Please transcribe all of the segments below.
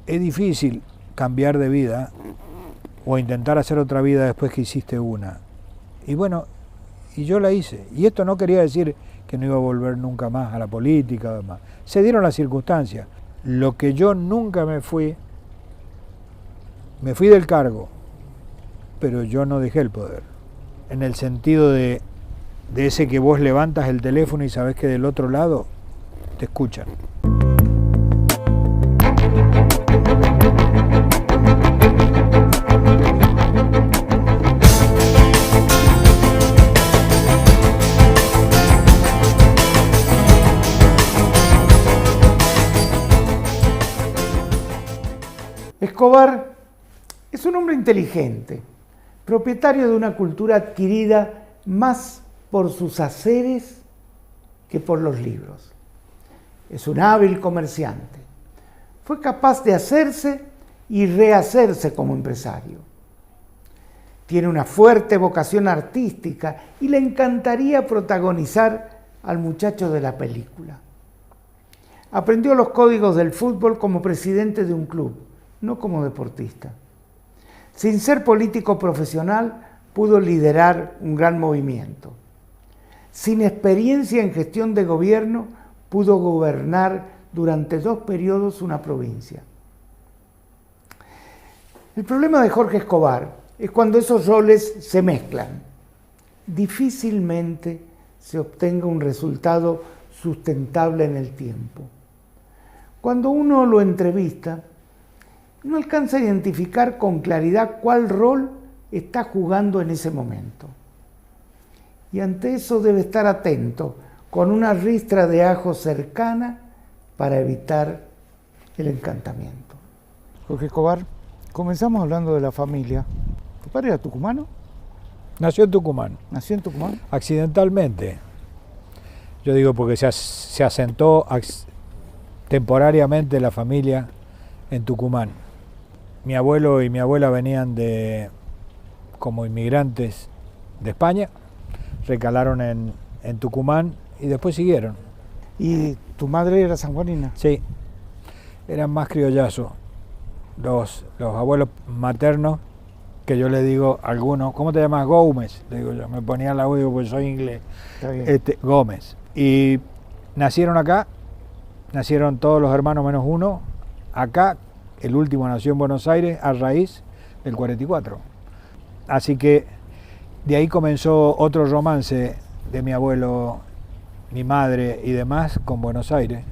es difícil cambiar de vida o intentar hacer otra vida después que hiciste una. Y bueno, y yo la hice. Y esto no quería decir que no iba a volver nunca más a la política o demás. Se dieron las circunstancias. Lo que yo nunca me fui del cargo, pero yo no dejé el poder. En el sentido de ese que vos levantas el teléfono y sabés que del otro lado te escuchan. Escobar es un hombre inteligente, propietario de una cultura adquirida más por sus haceres que por los libros. Es un hábil comerciante. Fue capaz de hacerse y rehacerse como empresario. Tiene una fuerte vocación artística y le encantaría protagonizar al muchacho de la película. Aprendió los códigos del fútbol como presidente de un club, no como deportista. Sin ser político profesional, pudo liderar un gran movimiento. Sin experiencia en gestión de gobierno, pudo gobernar durante 2 periodos una provincia. El problema de Jorge Escobar es cuando esos roles se mezclan. Difícilmente se obtenga un resultado sustentable en el tiempo. Cuando uno lo entrevista, no alcanza a identificar con claridad cuál rol está jugando en ese momento. Y ante eso debe estar atento, con una ristra de ajo cercana para evitar el encantamiento. Jorge Escobar, comenzamos hablando de la familia. ¿Tu padre era tucumano? Nació en Tucumán. ¿Nació en Tucumán? Accidentalmente. Yo digo porque se asentó temporariamente la familia en Tucumán. Mi abuelo y mi abuela venían como inmigrantes de España, recalaron en Tucumán y después siguieron. ¿Y tu madre era sanjuanina? Sí, eran más criollazos. Los abuelos maternos, que yo le digo a algunos, ¿cómo te llamas? Gómez, le digo yo, me ponía la U porque soy inglés. Está bien. Gómez. Y nacieron acá, nacieron todos los hermanos menos uno, acá. El último nació en Buenos Aires a raíz del 44. Así que de ahí comenzó otro romance de mi abuelo, mi madre y demás con Buenos Aires,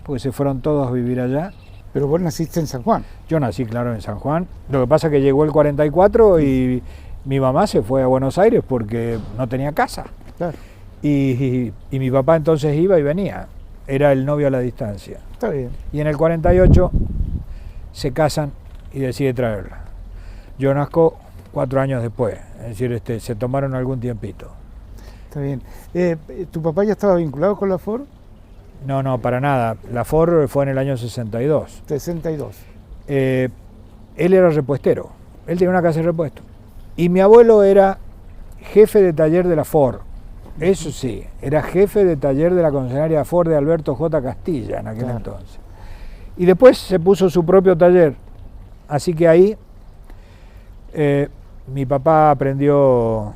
porque se fueron todos a vivir allá. Pero vos naciste en San Juan. Yo nací, claro, en San Juan. Lo que pasa es que llegó el 44 y mi mamá se fue a Buenos Aires porque no tenía casa. Claro. Y mi papá entonces iba y venía. Era el novio a la distancia. Está bien. Y en el 48... se casan y decide traerla. Yo nazco 4 años después, es decir, se tomaron algún tiempito. Está bien. ¿Tu papá ya estaba vinculado con la FOR? No, para nada. La FOR fue en el año 62. 62. Él era repuestero, él tenía una casa de repuesto. Y mi abuelo era jefe de taller de la FOR. Eso sí, era jefe de taller de la concesionaria Ford de Alberto J. Castilla en aquel entonces. Y después se puso su propio taller, así que ahí mi papá aprendió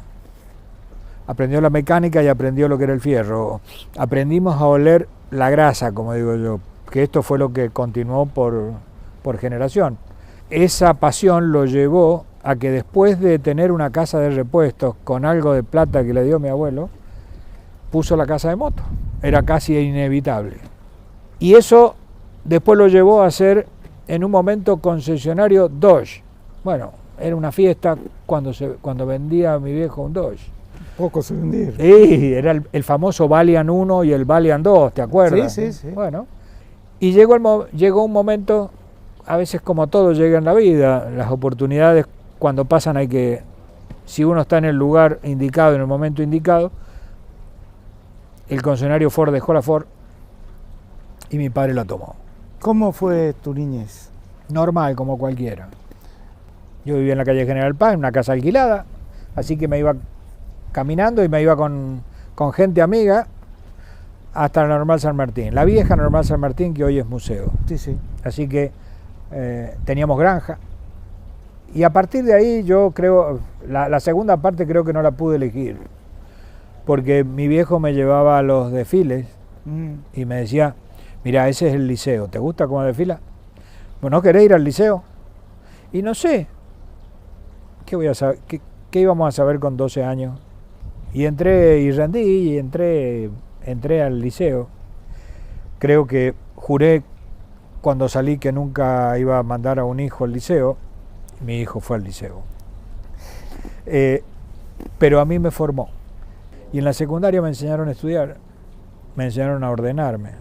la mecánica y aprendió lo que era el fierro. Aprendimos a oler la grasa, como digo yo, que esto fue lo que continuó por generación. Esa pasión lo llevó a que después de tener una casa de repuestos con algo de plata que le dio mi abuelo, puso la casa de moto. Era casi inevitable. Y eso después lo llevó a ser en un momento concesionario Dodge. Bueno, era una fiesta cuando vendía a mi viejo un Dodge. Poco se vendía. Sí, era el famoso Valiant 1 y el Valiant 2, ¿te acuerdas? Sí. Bueno, y llegó un momento, a veces como todo llega en la vida, las oportunidades cuando pasan si uno está en el lugar indicado, en el momento indicado, el concesionario Ford dejó la Ford y mi padre la tomó. ¿Cómo fue tu niñez? Normal, como cualquiera. Yo vivía en la calle General Paz, en una casa alquilada, así que me iba caminando y me iba con gente amiga hasta la Normal San Martín, la vieja Normal San Martín que hoy es museo. Sí. Así que teníamos granja. Y a partir de ahí yo creo, la segunda parte creo que no la pude elegir, porque mi viejo me llevaba a los desfiles y me decía, mira, ese es el liceo, ¿te gusta cómo desfila? Bueno, ¿no querés ir al liceo? Y no sé, ¿qué voy a saber? ¿Qué íbamos a saber con 12 años? Y entré y rendí y entré al liceo. Creo que juré cuando salí que nunca iba a mandar a un hijo al liceo. Mi hijo fue al liceo. Pero a mí me formó. Y en la secundaria me enseñaron a estudiar, me enseñaron a ordenarme.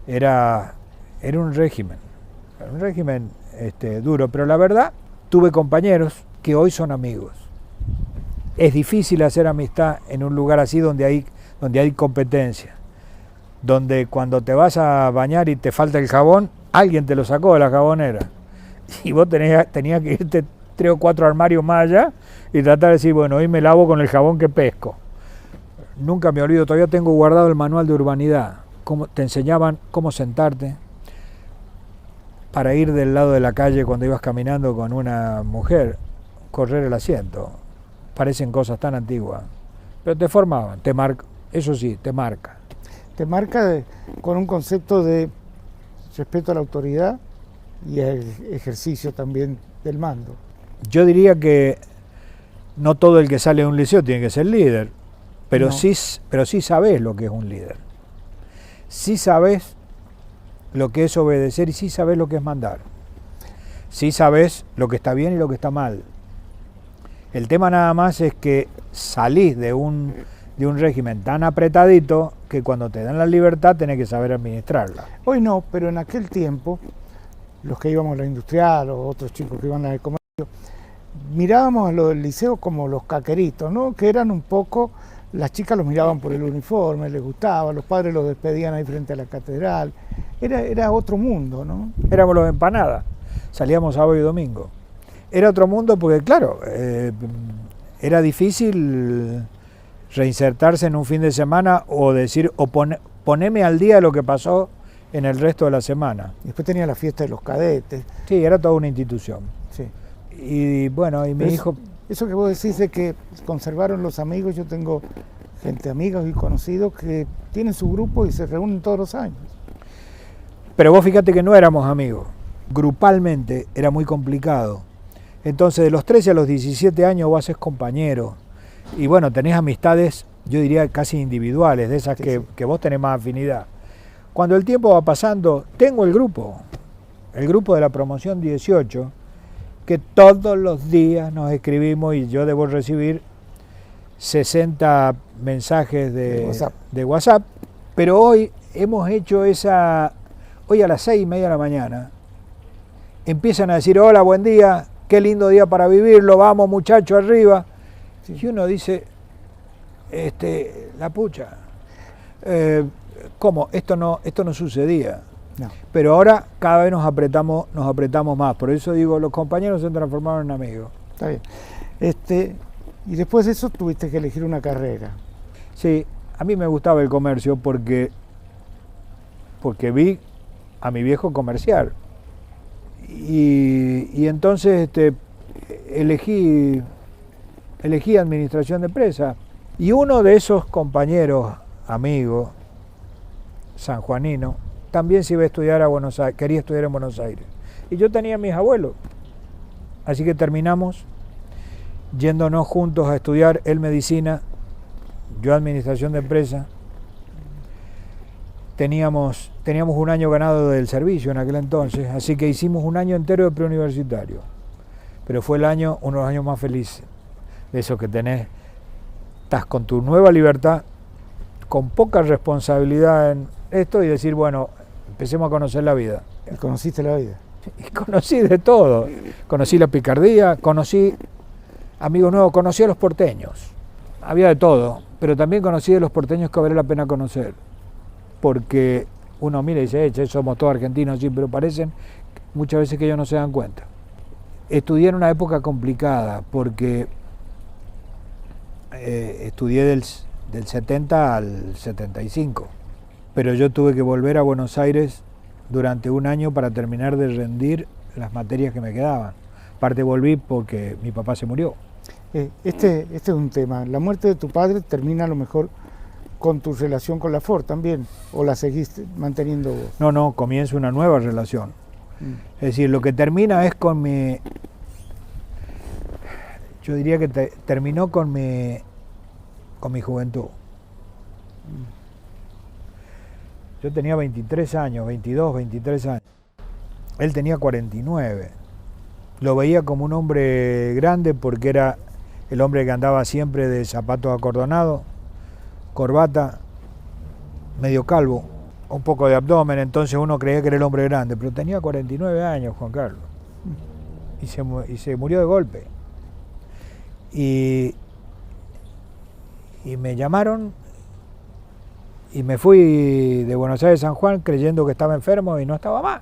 Era un régimen duro, pero la verdad tuve compañeros que hoy son amigos. Es difícil hacer amistad en un lugar así donde hay competencia, donde cuando te vas a bañar y te falta el jabón, alguien te lo sacó de la jabonera y vos tenías que irte 3 o 4 armarios más allá y tratar de decir, bueno, hoy me lavo con el jabón que pesco. Nunca me olvido, todavía tengo guardado el manual de urbanidad, te enseñaban cómo sentarte para ir del lado de la calle cuando ibas caminando con una mujer, correr el asiento. Parecen cosas tan antiguas, pero te formaban, eso sí, te marca. Te marca con un concepto de respeto a la autoridad y el ejercicio también del mando. Yo diría que no todo el que sale de un liceo tiene que ser líder, pero, no. sí sabes lo que es un líder. Sí sabes lo que es obedecer y sí sabes lo que es mandar. Sí sabes lo que está bien y lo que está mal. El tema nada más es que salís de un régimen tan apretadito que cuando te dan la libertad tenés que saber administrarla. Hoy no, pero en aquel tiempo, los que íbamos a la industrial o otros chicos que iban a la de comercio, mirábamos a los del liceo como los caqueritos, ¿no? Que eran un poco, las chicas los miraban por el uniforme, les gustaba, los padres los despedían ahí frente a la catedral. Era otro mundo, ¿no? Éramos los empanadas, salíamos sábado y domingo. Era otro mundo porque, claro, era difícil reinsertarse en un fin de semana o decir, poneme al día lo que pasó en el resto de la semana. Después tenía la fiesta de los cadetes. Sí, era toda una institución. Sí. Y bueno, y mi hijo... Eso que vos decís de que conservaron los amigos, yo tengo gente, amigos y conocidos que tienen su grupo y se reúnen todos los años. Pero vos fíjate que no éramos amigos. Grupalmente era muy complicado. Entonces de los 13 a los 17 años vos haces compañero. Y bueno, tenés amistades, yo diría casi individuales, de esas que vos tenés más afinidad. Cuando el tiempo va pasando, tengo el grupo de la promoción 18, que todos los días nos escribimos y yo debo recibir 60 mensajes de WhatsApp. Pero hoy hemos hecho hoy a las 6:30 de la mañana, empiezan a decir, hola, buen día, qué lindo día para vivirlo, vamos muchachos arriba. Sí. Y uno dice, la pucha, ¿cómo? Esto no sucedía. No. Pero ahora cada vez nos apretamos más. Por eso digo, los compañeros se transformaron en amigos. Está bien. Y después de eso tuviste que elegir una carrera. Sí, a mí me gustaba el comercio porque vi a mi viejo comerciar. Y entonces elegí administración de empresa. Y uno de esos compañeros, amigos, sanjuanino, también se iba a estudiar a Buenos Aires, quería estudiar en Buenos Aires. Y yo tenía a mis abuelos. Así que terminamos yéndonos juntos a estudiar, él medicina, yo administración de empresa. Teníamos un año ganado del servicio en aquel entonces, así que hicimos un año entero de preuniversitario. Pero fue uno de los años más felices, de esos que estás con tu nueva libertad, con poca responsabilidad en esto y decir, bueno, empecemos a conocer la vida. ¿Y conociste la vida? Y conocí de todo. Conocí la picardía, conocí amigos nuevos, conocí a los porteños. Había de todo, pero también conocí a los porteños que vale la pena conocer. Porque uno mira y dice, somos todos argentinos, sí, pero parecen muchas veces que ellos no se dan cuenta. Estudié en una época complicada porque estudié del 70 al 75, pero yo tuve que volver a Buenos Aires durante un año para terminar de rendir las materias que me quedaban. Aparte volví porque mi papá se murió. Este es un tema. La muerte de tu padre termina a lo mejor con tu relación con la Ford también, o la seguiste manteniendo vos. No, comienza una nueva relación. Es decir, lo que termina es con mi... Yo diría que terminó con mi juventud. Yo tenía 23 años, 22, 23 años. Él tenía 49. Lo veía como un hombre grande porque era el hombre que andaba siempre de zapatos acordonados, corbata, medio calvo, un poco de abdomen, entonces uno creía que era el hombre grande, pero tenía 49 años, Juan Carlos, y se murió de golpe. Y me llamaron y me fui de Buenos Aires a San Juan creyendo que estaba enfermo y no estaba más.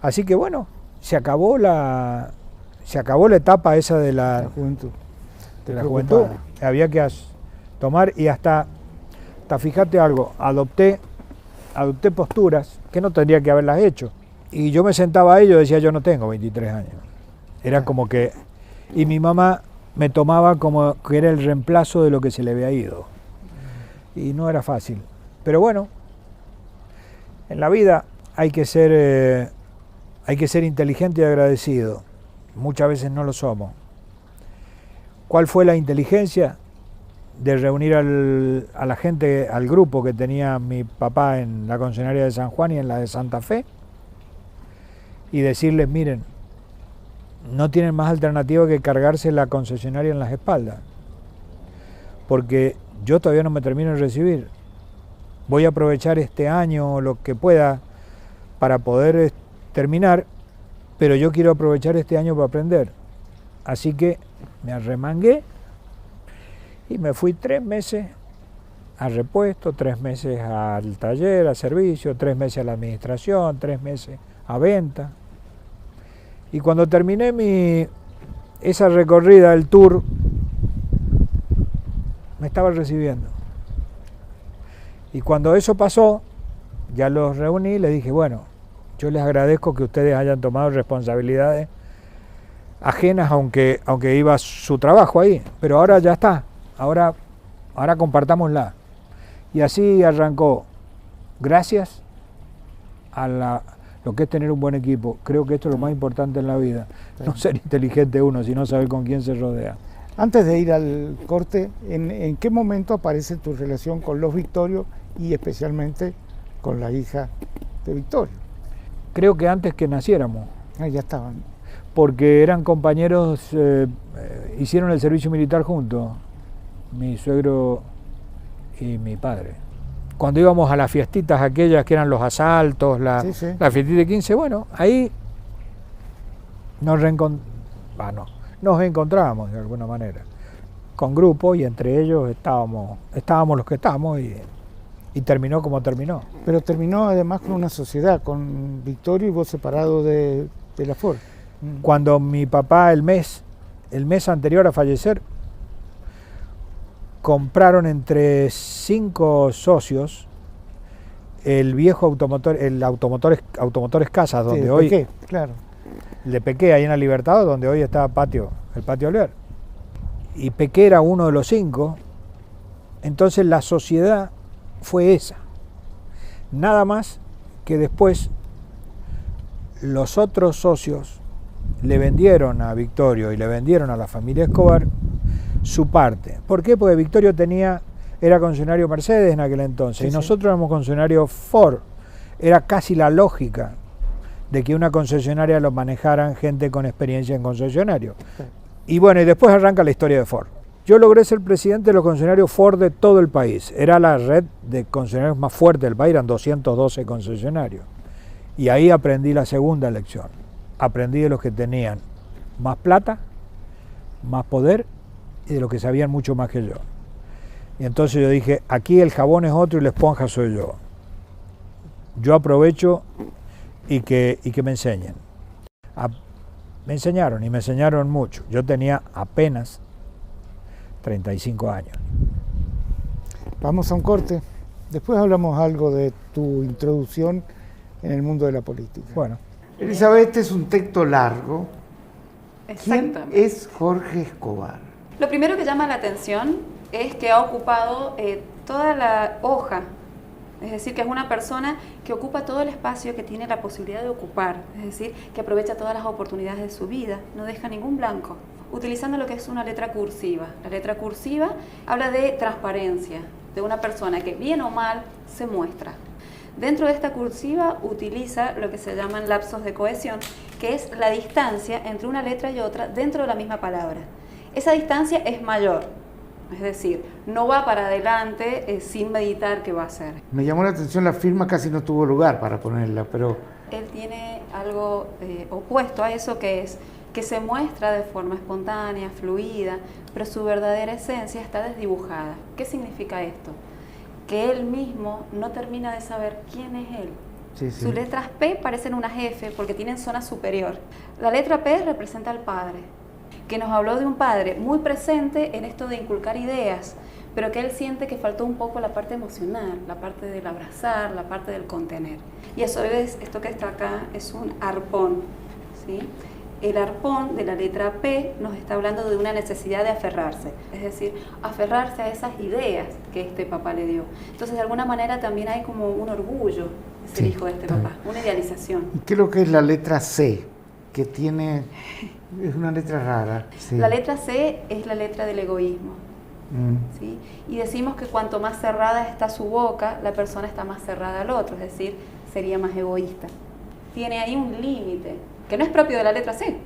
Así que bueno, se acabó la etapa esa de la juventud. Había que tomar y hasta fíjate algo, adopté posturas que no tendría que haberlas hecho. Y yo me sentaba ahí y yo decía, yo no tengo 23 años. Era como que... Y mi mamá me tomaba como que era el reemplazo de lo que se le había ido. Y no era fácil. Pero bueno, en la vida hay que ser inteligente y agradecido. Muchas veces no lo somos. ¿Cuál fue la inteligencia? De reunir a la gente, al grupo que tenía mi papá en la concesionaria de San Juan y en la de Santa Fe, y decirles, miren, no tienen más alternativa que cargarse la concesionaria en las espaldas, porque yo todavía no me termino de recibir. Voy a aprovechar este año lo que pueda para poder terminar, pero yo quiero aprovechar este año para aprender. Así que me arremangué y me fui 3 meses a repuesto, 3 meses al taller, a servicio, 3 meses a la administración, 3 meses a venta. Y cuando terminé esa recorrida, el tour, me estaba recibiendo. Y cuando eso pasó, ya los reuní y les dije, bueno, yo les agradezco que ustedes hayan tomado responsabilidades ajenas, aunque iba su trabajo ahí, pero ahora ya está. Ahora compartámosla. Y así arrancó. Gracias a lo que es tener un buen equipo. Creo que esto es lo más importante en la vida. Sí. No ser inteligente uno, sino saber con quién se rodea. Antes de ir al corte, ¿en qué momento aparece tu relación con los Victorio y especialmente con la hija de Victorio? Creo que antes que naciéramos. Ya estaban. Porque eran compañeros, hicieron el servicio militar juntos. Mi suegro y mi padre. Cuando íbamos a las fiestitas aquellas que eran los asaltos, la fiestita de 15, bueno, ahí nos encontrábamos de alguna manera, con grupos, y entre ellos estábamos los que estábamos, y terminó como terminó. Pero terminó además con una sociedad, con Victorio y vos separado de la Ford. Cuando mi papá, el mes anterior a fallecer, compraron entre 5 socios el viejo automotor, el Automotores Casas, donde hoy... Pequé, claro. El de Pequé, ahí en la Libertad, donde hoy está el patio Oliver. Y Pequé era uno de los 5, entonces la sociedad fue esa. Nada más que después los otros socios le vendieron a Victorio y le vendieron a la familia Escobar su parte. ¿Por qué? Porque Victorio era concesionario Mercedes en aquel entonces, y nosotros éramos concesionarios Ford. Era casi la lógica de que una concesionaria lo manejaran gente con experiencia en concesionario. Y bueno, y después arranca la historia de Ford. Yo logré ser presidente de los concesionarios Ford de todo el país. Era la red de concesionarios más fuerte del país, eran 212 concesionarios. Y ahí aprendí la segunda lección. Aprendí de los que tenían más plata, más poder, y de los que sabían mucho más que yo. Y entonces yo dije, aquí el jabón es otro y la esponja soy yo. Yo aprovecho y que me enseñen. Me enseñaron, y me enseñaron mucho. Yo tenía apenas 35 años. Vamos a un corte. Después hablamos algo de tu introducción en el mundo de la política. Bueno. Elizabeth, este es un texto largo. ¿Quién Exactamente. es Jorge Escobar? Lo primero que llama la atención es que ha ocupado toda la hoja, es decir, que es una persona que ocupa todo el espacio que tiene la posibilidad de ocupar, es decir, que aprovecha todas las oportunidades de su vida, no deja ningún blanco, utilizando lo que es una letra cursiva. La letra cursiva habla de transparencia, de una persona que bien o mal se muestra. Dentro de esta cursiva utiliza lo que se llaman lapsos de cohesión, que es la distancia entre una letra y otra dentro de la misma palabra. Esa distancia es mayor, es decir, no va para adelante sin meditar qué va a hacer. Me llamó la atención, la firma casi no tuvo lugar para ponerla, pero... Él tiene algo opuesto a eso, que es que se muestra de forma espontánea, fluida, pero su verdadera esencia está desdibujada. ¿Qué significa esto? Que él mismo no termina de saber quién es él. Sí, sí. Sus letras P parecen unas F porque tienen zona superior. La letra P representa al padre, que nos habló de un padre muy presente en esto de inculcar ideas, pero que él siente que faltó un poco la parte emocional, la parte del abrazar, la parte del contener. Y eso es, esto que está acá es un arpón, ¿sí? El arpón de la letra P nos está hablando de una necesidad de aferrarse, es decir, aferrarse a esas ideas que este papá le dio. Entonces, de alguna manera también hay como un orgullo de ser hijo de este papá, una idealización. ¿Y qué es lo que es la letra C? Que tiene... es una letra rara. Sí. La letra C es la letra del egoísmo. ¿Sí? Y decimos que cuanto más cerrada está su boca, la persona está más cerrada al otro, es decir, sería más egoísta. Tiene ahí un límite que no es propio de la letra C.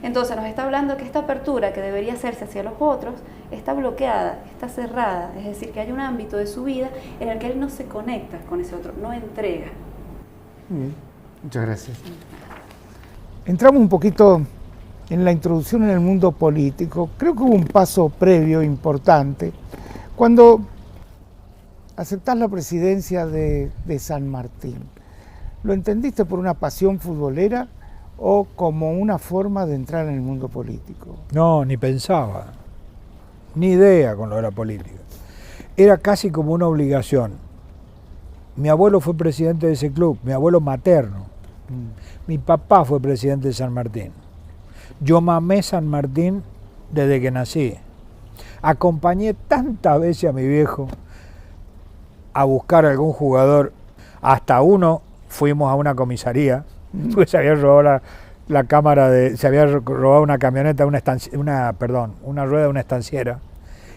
Entonces nos está hablando que esta apertura que debería hacerse hacia los otros está bloqueada, está cerrada, es decir, que hay un ámbito de su vida en el que él no se conecta con ese otro, no entrega. Bien. Muchas gracias. Entramos un poquito en la introducción en el mundo político. Creo que hubo un paso previo importante cuando aceptás la presidencia de San Martín. ¿Lo entendiste por una pasión futbolera o como una forma de entrar en el mundo político? No, ni pensaba, ni idea con lo de la política. Era casi como una obligación. Mi abuelo fue presidente de ese club, mi abuelo materno. Mi papá fue presidente de San Martín. Yo mamé San Martín desde que nací. Acompañé tantas veces a mi viejo a buscar algún jugador. Hasta uno fuimos a una comisaría, porque se había robado la cámara se había robado una camioneta, una rueda de una estanciera,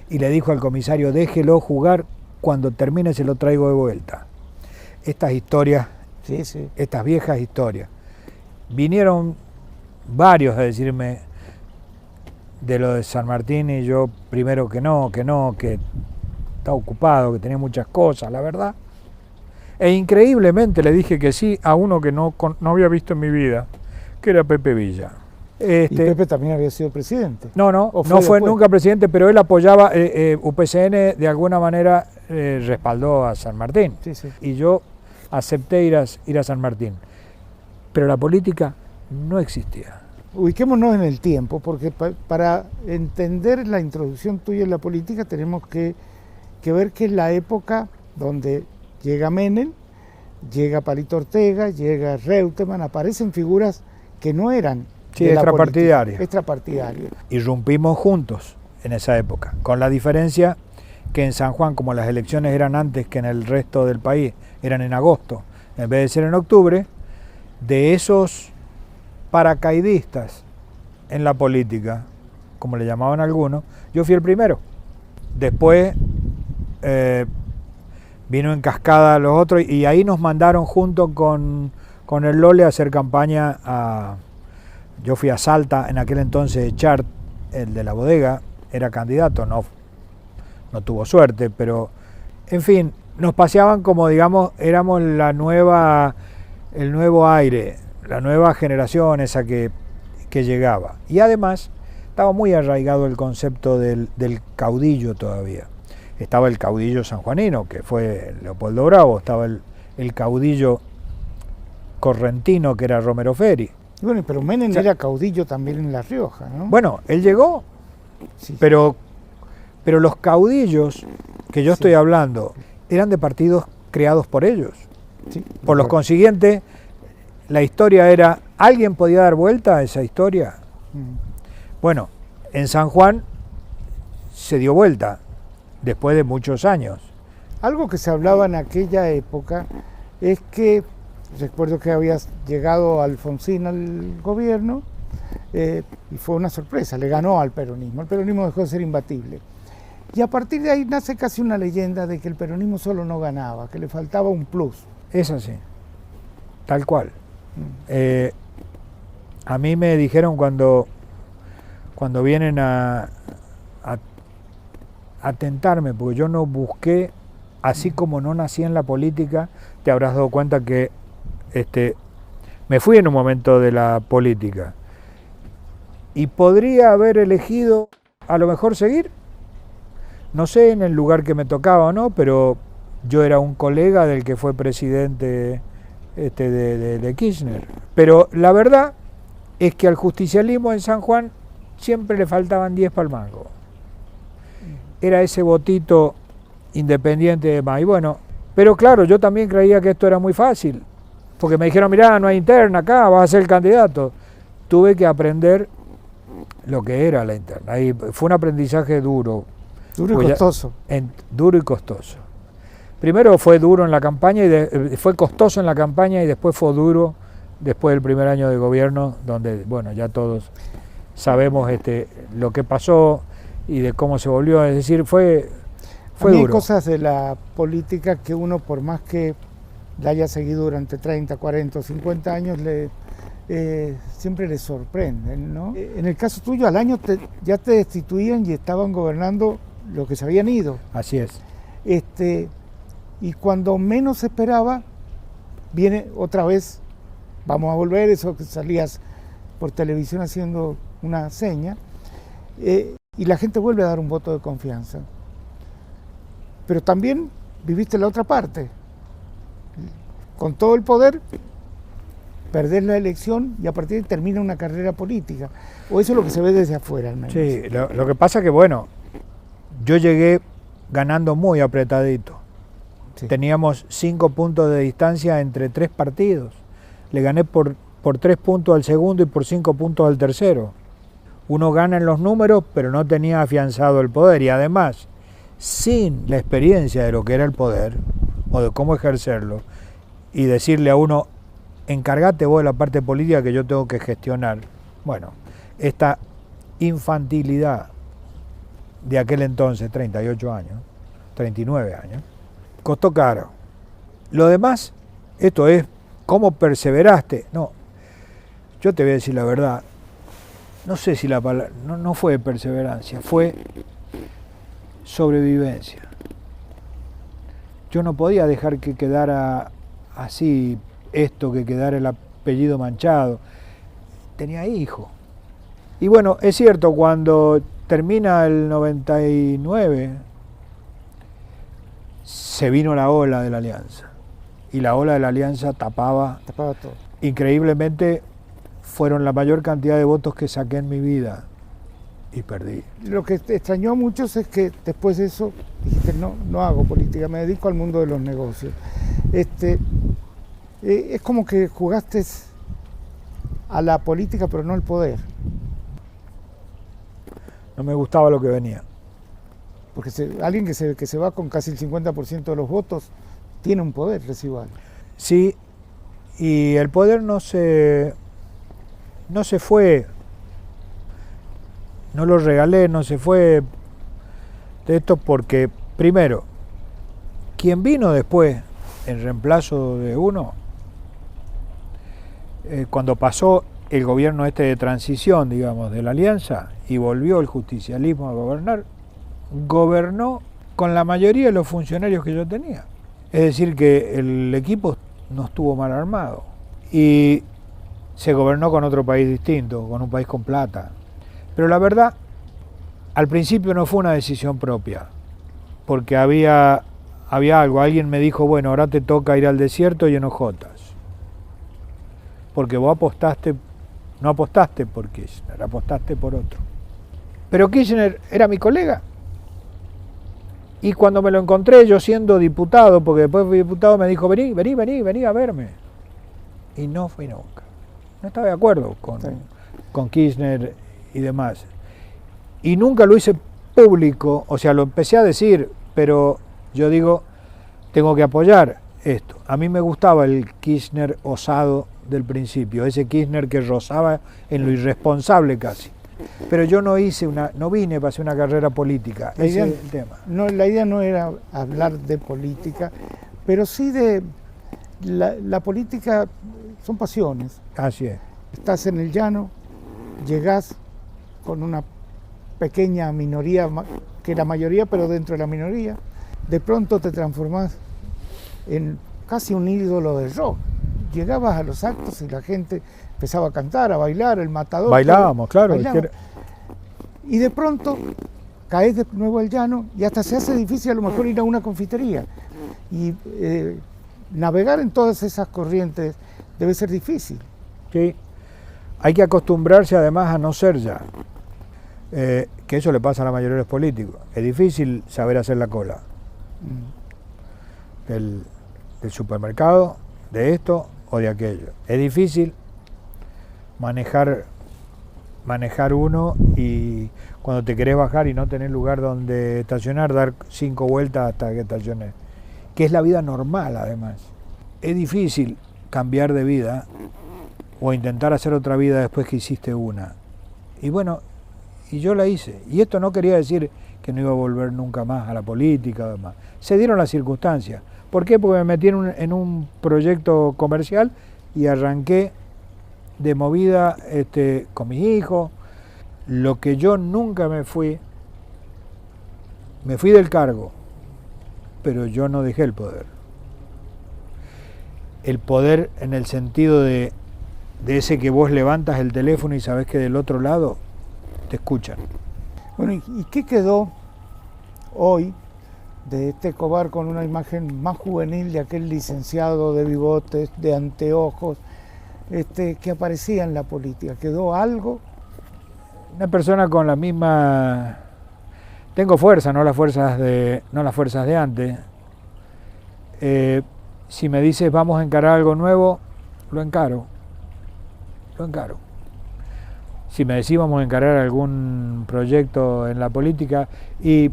y le dijo al comisario, déjelo jugar, cuando termine se lo traigo de vuelta. Estas historias, Sí, sí. estas viejas historias. Vinieron varios a decirme de lo de San Martín y yo primero que estaba ocupado, que tenía muchas cosas, la verdad. E increíblemente le dije que sí a uno que no había visto en mi vida, que era Pepe Villa. Y Pepe también había sido presidente. No fue nunca presidente, pero él apoyaba, UPCN de alguna manera respaldó a San Martín. Sí, sí. Y yo acepté ir a San Martín. Pero la política no existía. Ubiquémonos en el tiempo, porque para entender la introducción tuya en la política tenemos que ver que es la época donde llega Menem, llega Palito Ortega, llega Reutemann, aparecen figuras que no eran de la política, extrapartidarias. Irrumpimos juntos en esa época, con la diferencia que en San Juan, como las elecciones eran antes que en el resto del país, eran en agosto, en vez de ser en octubre, de esos paracaidistas en la política, como le llamaban algunos, yo fui el primero. Después vino en cascada a los otros y ahí nos mandaron junto con el Lole a hacer campaña yo fui a Salta, en aquel entonces Chart, el de la bodega, era candidato, no tuvo suerte, pero en fin, nos paseaban como, digamos, éramos el nuevo aire, la nueva generación esa que llegaba. Y además estaba muy arraigado el concepto del caudillo todavía. Estaba el caudillo sanjuanino, que fue Leopoldo Bravo, estaba el caudillo correntino, que era Romero Feri. Bueno, pero Menem era caudillo también en La Rioja, ¿no? Bueno, él llegó, sí. pero los caudillos que yo estoy hablando eran de partidos creados por ellos. Sí, por lo consiguiente, la historia era, ¿alguien podía dar vuelta a esa historia? Bueno, en San Juan se dio vuelta, después de muchos años. Algo que se hablaba en aquella época es que, recuerdo que había llegado Alfonsín al gobierno y fue una sorpresa, le ganó al peronismo. El peronismo dejó de ser imbatible. Y a partir de ahí nace casi una leyenda de que el peronismo solo no ganaba, que le faltaba un plus. Es así, tal cual. A mí me dijeron cuando vienen a tentarme, porque yo no busqué, así como no nací en la política, te habrás dado cuenta que me fui en un momento de la política y podría haber elegido a lo mejor seguir, no sé en el lugar que me tocaba o no, pero yo era un colega del que fue presidente de Kirchner. Pero la verdad es que al justicialismo en San Juan siempre le faltaban 10 para el mango. Era ese votito independiente de más. Y bueno, pero claro, yo también creía que esto era muy fácil, porque me dijeron, mirá, no hay interna acá, vas a ser el candidato. Tuve que aprender lo que era la interna. Y fue un aprendizaje duro. Duro y costoso. Duro y costoso. Primero fue duro en la campaña, fue costoso en la campaña y después fue duro después del primer año de gobierno, donde, bueno, ya todos sabemos lo que pasó y de cómo se volvió. Es decir, fue duro. Hay cosas de la política que uno, por más que la haya seguido durante 30, 40 o 50 años, siempre le sorprenden, ¿no? En el caso tuyo, al año ya te destituían y estaban gobernando los que se habían ido. Así es. Y cuando menos se esperaba, viene otra vez, vamos a volver, eso que salías por televisión haciendo una seña, y la gente vuelve a dar un voto de confianza. Pero también viviste la otra parte. Con todo el poder, perdés la elección y a partir de ahí termina una carrera política. O eso es lo que se ve desde afuera, al menos. Sí, lo que pasa que, bueno, yo llegué ganando muy apretadito. Sí. Teníamos 5 puntos de distancia entre 3 partidos. Le gané por 3 puntos al segundo y por 5 puntos al tercero. Uno gana en los números, pero no tenía afianzado el poder. Y además, sin la experiencia de lo que era el poder, o de cómo ejercerlo, y decirle a uno, encárgate vos de la parte política que yo tengo que gestionar. Bueno, esta infantilidad de aquel entonces, 38 años, 39 años, costó caro. Lo demás, esto es, ¿cómo perseveraste? No, yo te voy a decir la verdad, no sé si la palabra, no fue perseverancia, fue sobrevivencia. Yo no podía dejar que quedara así esto, que quedara el apellido manchado. Tenía hijo. Y bueno, es cierto, cuando termina el 99, se vino la ola de la Alianza. Y la ola de la Alianza tapaba todo. Increíblemente, fueron la mayor cantidad de votos que saqué en mi vida. Y perdí. Lo que extrañó a muchos es que después de eso dijiste, no hago política, me dedico al mundo de los negocios. Es como que jugaste a la política pero no al poder. No me gustaba lo que venía. Porque alguien que se va con casi el 50% de los votos tiene un poder residual. Sí, y el poder no se fue. No lo regalé, no se fue de esto porque, primero, quien vino después en reemplazo de uno, cuando pasó el gobierno de transición, digamos, de la Alianza, y volvió el justicialismo a gobernar, gobernó con la mayoría de los funcionarios que yo tenía. Es decir, que el equipo no estuvo mal armado. Y se gobernó con otro país distinto, con un país con plata. Pero la verdad, al principio no fue una decisión propia, porque había algo, alguien me dijo, bueno, ahora te toca ir al desierto y en hojotas, porque vos no apostaste por Kirchner, apostaste por otro. Pero Kirchner era mi colega, y cuando me lo encontré, yo siendo diputado, porque después fui diputado, me dijo, vení a verme. y no fui nunca. No estaba de acuerdo con Kirchner y demás. Y nunca lo hice público, o sea, lo empecé a decir, pero yo digo, tengo que apoyar esto. A mí me gustaba el Kirchner osado del principio, ese Kirchner que rozaba en lo irresponsable casi. Pero yo no vine para hacer una carrera política, ese es el tema. No, la idea no era hablar de política, pero sí de la política, son pasiones. Así es. Estás en el llano, llegás con una pequeña minoría, que la mayoría, pero dentro de la minoría, de pronto te transformás en casi un ídolo de rock. Llegabas a los actos y la gente empezaba a cantar, a bailar, el matador. Bailábamos, claro. Bailábamos. Y de pronto caes de nuevo al llano y hasta se hace difícil a lo mejor ir a una confitería. Y navegar en todas esas corrientes debe ser difícil. Sí. Hay que acostumbrarse además a no ser ya. Que eso le pasa a la mayoría de los políticos. Es difícil saber hacer la cola. Del supermercado, de esto o de aquello. Es difícil manejar uno y cuando te querés bajar y no tenés lugar donde estacionar, dar 5 vueltas hasta que estaciones. Que es la vida normal además. Es difícil cambiar de vida o intentar hacer otra vida después que hiciste una. Y bueno, y yo la hice. Y esto no quería decir que no iba a volver nunca más a la política o demás. Se dieron las circunstancias. ¿Por qué? Porque me metí en un proyecto comercial y arranqué de movida con mis hijos. Lo que yo nunca me fui del cargo, pero yo no dejé el poder. El poder en el sentido de ese que vos levantas el teléfono y sabés que del otro lado te escuchan. Bueno, ¿y qué quedó hoy de este Escobar con una imagen más juvenil de aquel licenciado de bigotes, de anteojos, que aparecía en la política? ¿Quedó algo? Una persona con la misma... Tengo fuerza, no las fuerzas de antes. Si me dices vamos a encarar algo nuevo, lo encaro. Si me decís vamos a encarar algún proyecto en la política y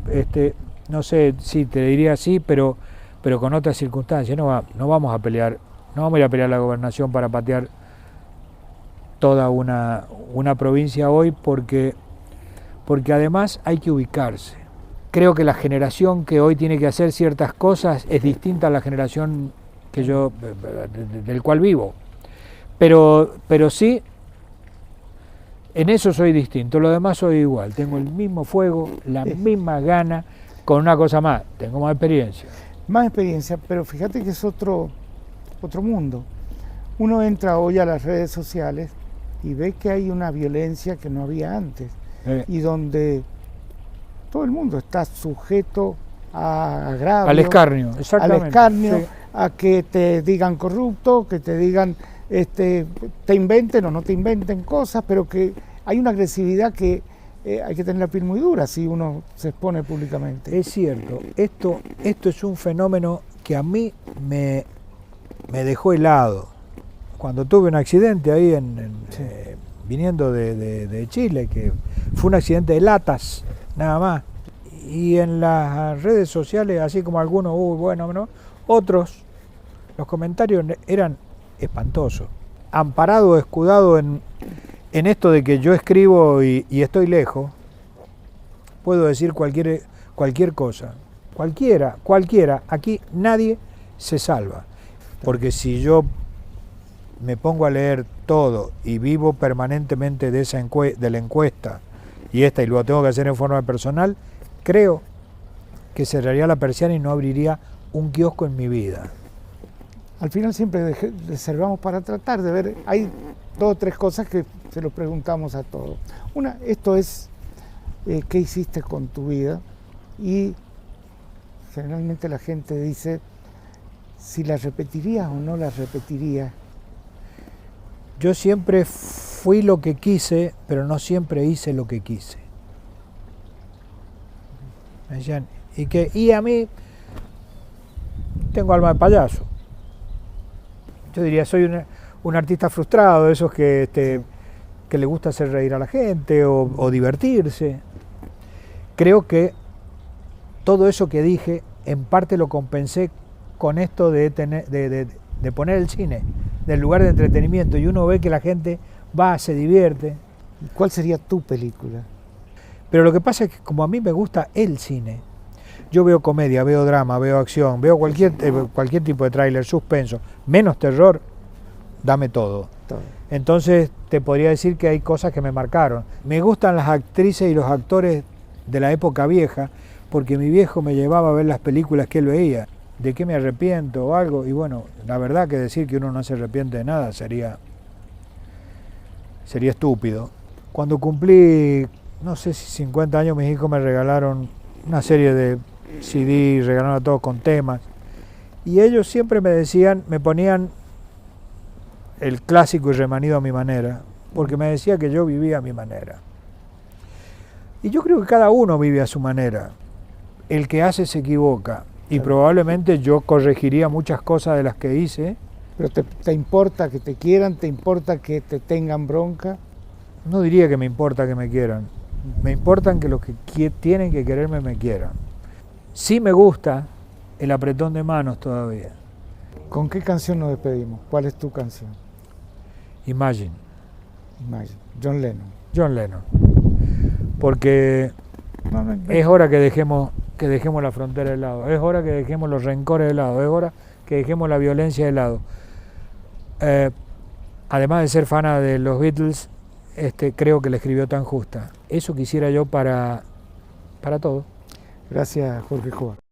no sé, sí, te diría sí, pero con otras circunstancias. No vamos a pelear, no vamos a ir a pelear la gobernación para patear toda una provincia hoy porque además hay que ubicarse. Creo que la generación que hoy tiene que hacer ciertas cosas es distinta a la generación que del cual vivo. Pero sí, en eso soy distinto, lo demás soy igual. Tengo el mismo fuego, la misma gana, con una cosa más, tengo más experiencia. Más experiencia, pero fíjate que es otro mundo. Uno entra hoy a las redes sociales y ve que hay una violencia que no había antes y donde todo el mundo está sujeto a agravio, al escarnio, exactamente. Al escarnio, sí. A que te digan corrupto, que te digan te inventen o no te inventen cosas, pero que hay una agresividad que hay que tener la piel muy dura si uno se expone públicamente. Es cierto, esto es un fenómeno que a mí me dejó helado. Cuando tuve un accidente ahí viniendo de Chile, que fue un accidente de latas, nada más. Y en las redes sociales, así como algunos, bueno, ¿no? Otros, los comentarios eran espantosos. Amparado, escudado en esto de que yo escribo y estoy lejos, puedo decir cualquier cosa. Cualquiera. Aquí nadie se salva. Porque si yo me pongo a leer todo y vivo permanentemente de la encuesta y lo tengo que hacer en forma personal, creo que cerraría la persiana y no abriría un kiosco en mi vida. Al final siempre reservamos para tratar de ver, hay 2 o 3 cosas que se lo preguntamos a todos. Una, esto es qué hiciste con tu vida, y generalmente la gente dice si la repetirías o no la repetirías. Yo siempre fui lo que quise, pero no siempre hice lo que quise. Me decían, y a mí tengo alma de payaso. Yo diría, soy un artista frustrado, esos que le gusta hacer reír a la gente o divertirse. Creo que todo eso que dije, en parte lo compensé con esto de poner el cine del lugar de entretenimiento, y uno ve que la gente va, se divierte. ¿Cuál sería tu película? Pero lo que pasa es que como a mí me gusta el cine, yo veo comedia, veo drama, veo acción, veo cualquier tipo de tráiler, suspenso, menos terror, dame todo. Entonces te podría decir que hay cosas que me marcaron. Me gustan las actrices y los actores de la época vieja, porque mi viejo me llevaba a ver las películas que él veía. ¿De qué me arrepiento o algo? Y bueno, la verdad que decir que uno no se arrepiente de nada sería estúpido. Cuando cumplí, no sé si 50 años, mis hijos me regalaron una serie de CD, regalaron a todos con temas. Y ellos siempre me decían, me ponían el clásico y remanido a mi manera, porque me decía que yo vivía a mi manera. Y yo creo que cada uno vive a su manera. El que hace se equivoca. Y probablemente yo corregiría muchas cosas de las que hice. ¿Pero te importa que te quieran? ¿Te importa que te tengan bronca? No diría que me importa que me quieran. Me importan que los que tienen que quererme me quieran. Sí me gusta el apretón de manos todavía. ¿Con qué canción nos despedimos? ¿Cuál es tu canción? Imagine. Imagine. John Lennon. John Lennon. Porque es hora que dejemos la frontera de lado, es hora que dejemos los rencores de lado, es hora que dejemos la violencia de lado. Además de ser fana de los Beatles, creo que la escribió tan justa. Eso quisiera yo para todo. Gracias, Jorge Escobar.